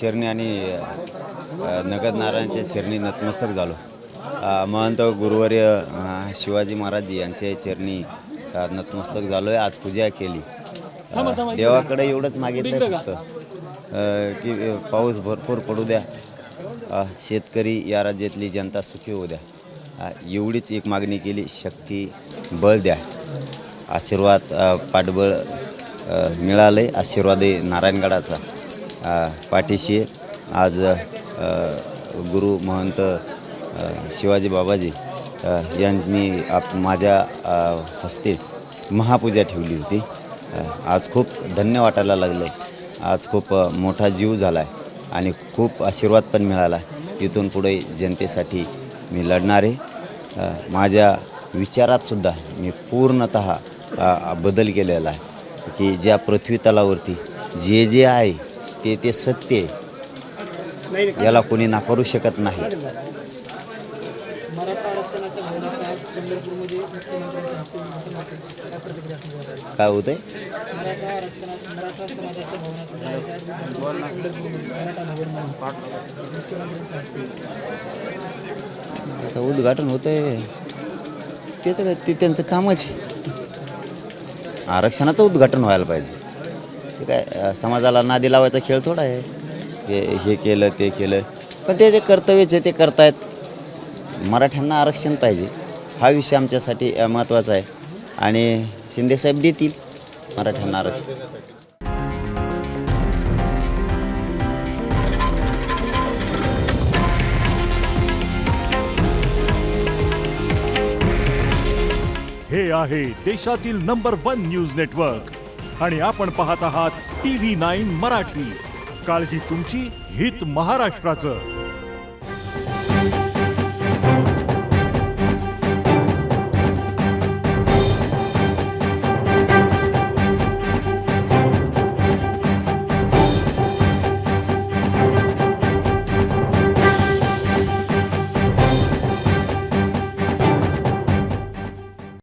चरणी आणि नगद नारायणच्या चरणी नतमस्तक झालो. महंत गुरुवर्य शिवाजी महाराज यांच्या चरणी नतमस्तक झालो आहे. आज पूजा केली. देवाकडे एवढंच मागितलं फक्त की पाऊस भरपूर पडू द्या, शेतकरी या राज्यातली जनता सुखी होऊ द्या, एवढीच एक मागणी केली. शक्ती बळ द्या, आशीर्वाद पाठबळ मिळाले. आशीर्वाद आहे नारायणगडाचा पाठीशी. आज गुरु महंत शिवाजी बाबाजी यांनी माझ्या हस्ते महापूजा ठेवली होती. आज खूप धन्य वाटायला लागलं. आज खूप मोठा जीव झाला आहे आणि खूप आशीर्वाद पण मिळाला. इथून पुढे जनतेसाठी मी लढणार आहे. माझ्या विचारातसुद्धा मी पूर्णतः बदल केलेला आहे की ज्या पृथ्वी तलावरती जे आहे ते सत्य आहे, याला कोणी नाकारू शकत नाही. काय होतंय? आता उद्घाटन होतंय त्याचं काय, ते त्यांचं कामच आहे. आरक्षणाचं उद्घाटन व्हायला पाहिजे. ते काय समाजाला नादी लावायचा खेळ थोडा आहे. हे केलं ते केलं, पण ते कर्तव्यच आहे, ते करतायत. मराठ्यांना आरक्षण पाहिजे हा विषय आमच्यासाठी महत्त्वाचा आहे आणि शिंदेसाहेब देतील मराठ्यांना आरक्षण. हे आहे देशातील नंबर 1 न्यूज नेटवर्क आणि आपण पाहत आहात TV9 मराठी. काळजी तुमची, हित महाराष्ट्राचं.